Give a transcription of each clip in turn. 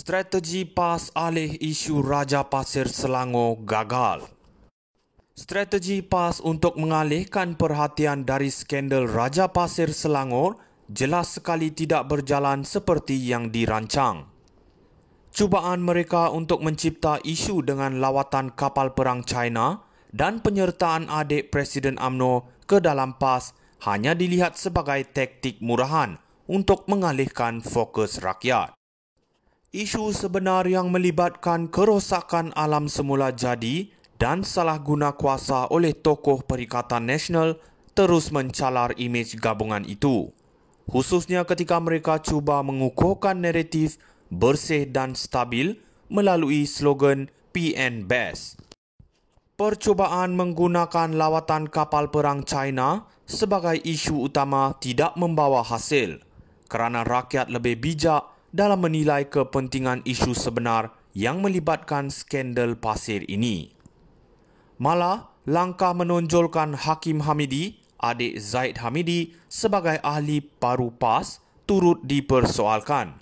Strategi PAS alih isu Raja Pasir Selangor gagal. Strategi PAS untuk mengalihkan perhatian dari skandal Raja Pasir Selangor jelas sekali tidak berjalan seperti yang dirancang. Cubaan mereka untuk mencipta isu dengan lawatan kapal perang China dan penyertaan adik Presiden UMNO ke dalam PAS hanya dilihat sebagai taktik murahan untuk mengalihkan fokus rakyat. Isu sebenar yang melibatkan kerosakan alam semula jadi dan salah guna kuasa oleh tokoh Perikatan Nasional terus mencalar imej gabungan itu, khususnya ketika mereka cuba mengukuhkan naratif bersih dan stabil melalui slogan PN Best. Percubaan menggunakan lawatan kapal perang China sebagai isu utama tidak membawa hasil kerana rakyat lebih bijak dalam menilai kepentingan isu sebenar yang melibatkan skandal pasir ini. Malah, langkah menonjolkan Hakim Hamidi, adik Zaid Hamidi sebagai ahli baru PAS turut dipersoalkan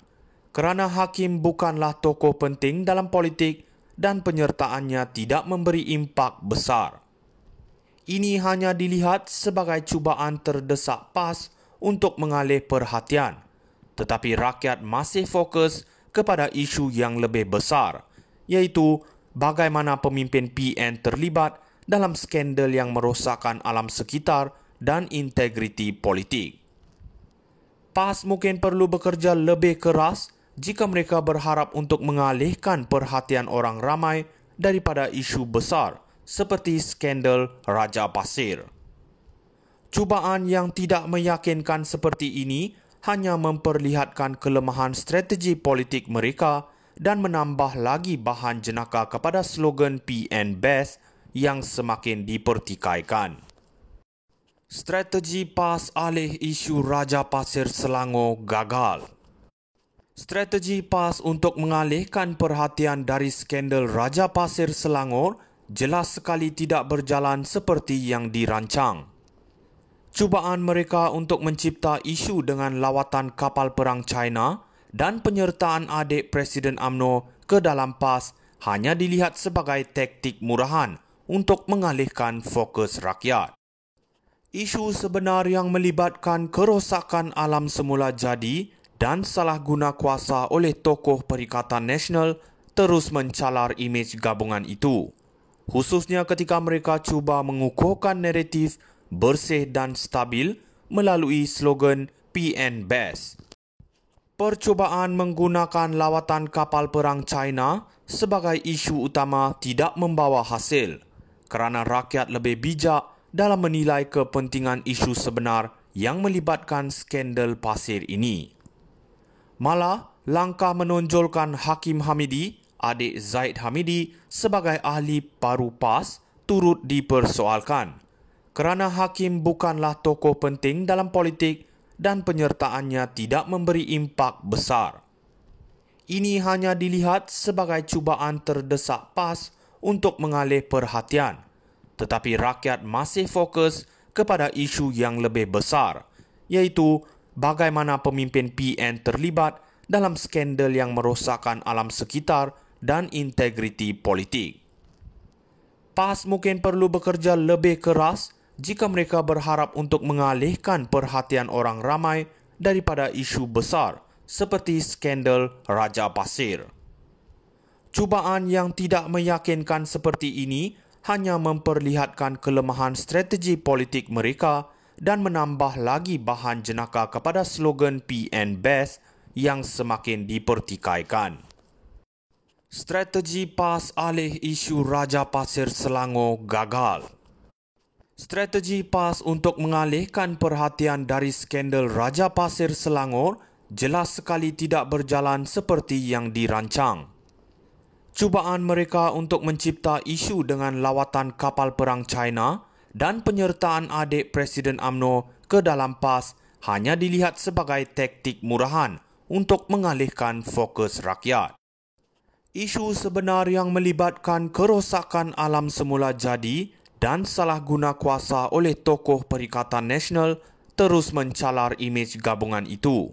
kerana Hakim bukanlah tokoh penting dalam politik dan penyertaannya tidak memberi impak besar. Ini hanya dilihat sebagai cubaan terdesak PAS untuk mengalih perhatian, tetapi rakyat masih fokus kepada isu yang lebih besar, iaitu bagaimana pemimpin PN terlibat dalam skandal yang merosakkan alam sekitar dan integriti politik. PAS mungkin perlu bekerja lebih keras jika mereka berharap untuk mengalihkan perhatian orang ramai daripada isu besar seperti skandal Raja Pasir. Cubaan yang tidak meyakinkan seperti ini hanya memperlihatkan kelemahan strategi politik mereka dan menambah lagi bahan jenaka kepada slogan PN Best yang semakin dipertikaikan. Strategi PAS alih isu Raja Pasir Selangor gagal. Strategi PAS untuk mengalihkan perhatian dari skandal Raja Pasir Selangor jelas sekali tidak berjalan seperti yang dirancang. Cubaan mereka untuk mencipta isu dengan lawatan kapal perang China dan penyertaan adik Presiden UMNO ke dalam PAS hanya dilihat sebagai taktik murahan untuk mengalihkan fokus rakyat. Isu sebenar yang melibatkan kerosakan alam semula jadi dan salah guna kuasa oleh tokoh Perikatan Nasional terus mencalar imej gabungan itu, khususnya ketika mereka cuba mengukuhkan naratif bersih dan stabil melalui slogan PN Best. Percubaan menggunakan lawatan kapal perang China sebagai isu utama tidak membawa hasil kerana rakyat lebih bijak dalam menilai kepentingan isu sebenar yang melibatkan skandal pasir ini. Malah, langkah menonjolkan Hakim Hamidi, adik Zaid Hamidi sebagai ahli baru PAS turut dipersoalkan kerana Hakim bukanlah tokoh penting dalam politik dan penyertaannya tidak memberi impak besar. Ini hanya dilihat sebagai cubaan terdesak PAS untuk mengalih perhatian, tetapi rakyat masih fokus kepada isu yang lebih besar, iaitu bagaimana pemimpin PN terlibat dalam skandal yang merosakkan alam sekitar dan integriti politik. PAS mungkin perlu bekerja lebih keras jika mereka berharap untuk mengalihkan perhatian orang ramai daripada isu besar seperti skandal Raja Pasir. Cubaan yang tidak meyakinkan seperti ini hanya memperlihatkan kelemahan strategi politik mereka dan menambah lagi bahan jenaka kepada slogan PN Best yang semakin dipertikaikan. Strategi PAS alih isu Raja Pasir Selangor gagal. Strategi PAS untuk mengalihkan perhatian dari skandal Raja Pasir Selangor jelas sekali tidak berjalan seperti yang dirancang. Cubaan mereka untuk mencipta isu dengan lawatan kapal perang China dan penyertaan adik Presiden UMNO ke dalam PAS hanya dilihat sebagai taktik murahan untuk mengalihkan fokus rakyat. Isu sebenar yang melibatkan kerosakan alam semula jadi dan salah guna kuasa oleh tokoh Perikatan Nasional terus mencalar imej gabungan itu,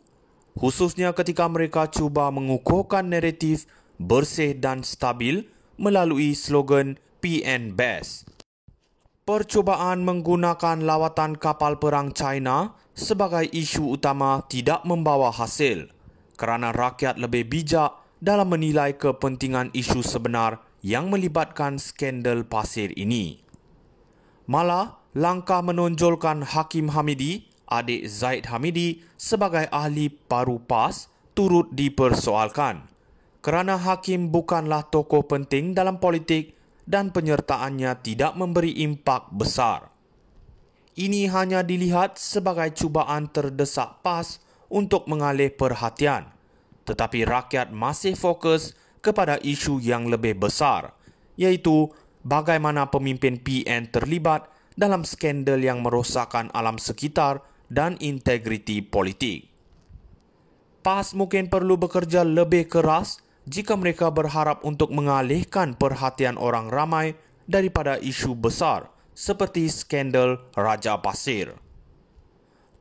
khususnya ketika mereka cuba mengukuhkan naratif bersih dan stabil melalui slogan PN Best. Percubaan menggunakan lawatan kapal perang China sebagai isu utama tidak membawa hasil kerana rakyat lebih bijak dalam menilai kepentingan isu sebenar yang melibatkan skandal pasir ini. Malah, langkah menonjolkan Hakim Hamidi, adik Zaid Hamidi sebagai ahli paru PAS turut dipersoalkan kerana Hakim bukanlah tokoh penting dalam politik dan penyertaannya tidak memberi impak besar. Ini hanya dilihat sebagai cubaan terdesak PAS untuk mengalih perhatian, tetapi rakyat masih fokus kepada isu yang lebih besar, iaitu bagaimana pemimpin PN terlibat dalam skandal yang merosakkan alam sekitar dan integriti politik. PAS mungkin perlu bekerja lebih keras jika mereka berharap untuk mengalihkan perhatian orang ramai daripada isu besar seperti skandal Raja Pasir.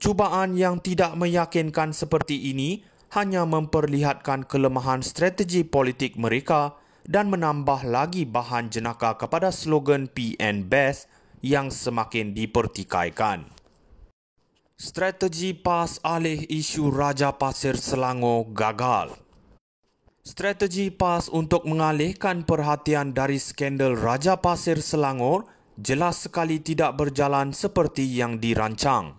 Cubaan yang tidak meyakinkan seperti ini hanya memperlihatkan kelemahan strategi politik mereka dan menambah lagi bahan jenaka kepada slogan PN Best yang semakin dipertikaikan. Strategi PAS alih isu Raja Pasir Selangor gagal. Strategi PAS untuk mengalihkan perhatian dari skandal Raja Pasir Selangor jelas sekali tidak berjalan seperti yang dirancang.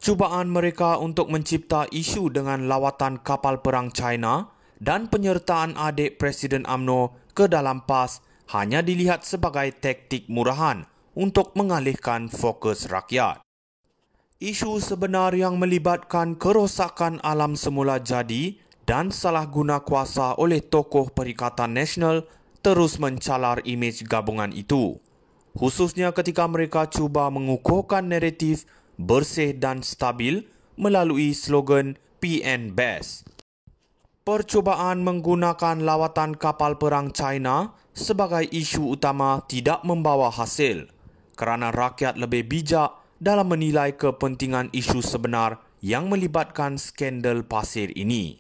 Cubaan mereka untuk mencipta isu dengan lawatan kapal perang China dan penyertaan adik Presiden UMNO ke dalam PAS hanya dilihat sebagai taktik murahan untuk mengalihkan fokus rakyat. Isu sebenar yang melibatkan kerosakan alam semula jadi dan salah guna kuasa oleh tokoh Perikatan Nasional terus mencalar imej gabungan itu, khususnya ketika mereka cuba mengukuhkan naratif bersih dan stabil melalui slogan PN Best. Percubaan menggunakan lawatan kapal perang China sebagai isu utama tidak membawa hasil kerana rakyat lebih bijak dalam menilai kepentingan isu sebenar yang melibatkan skandal pasir ini.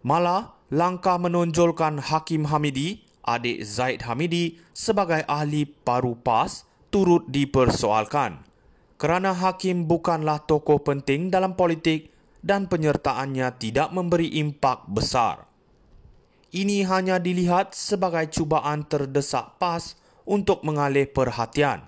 Malah, langkah menonjolkan Hakim Hamidi, adik Zaid Hamidi sebagai ahli paru PAS turut dipersoalkan kerana Hakim bukanlah tokoh penting dalam politik dan penyertaannya tidak memberi impak besar. Ini hanya dilihat sebagai cubaan terdesak PAS untuk mengalih perhatian,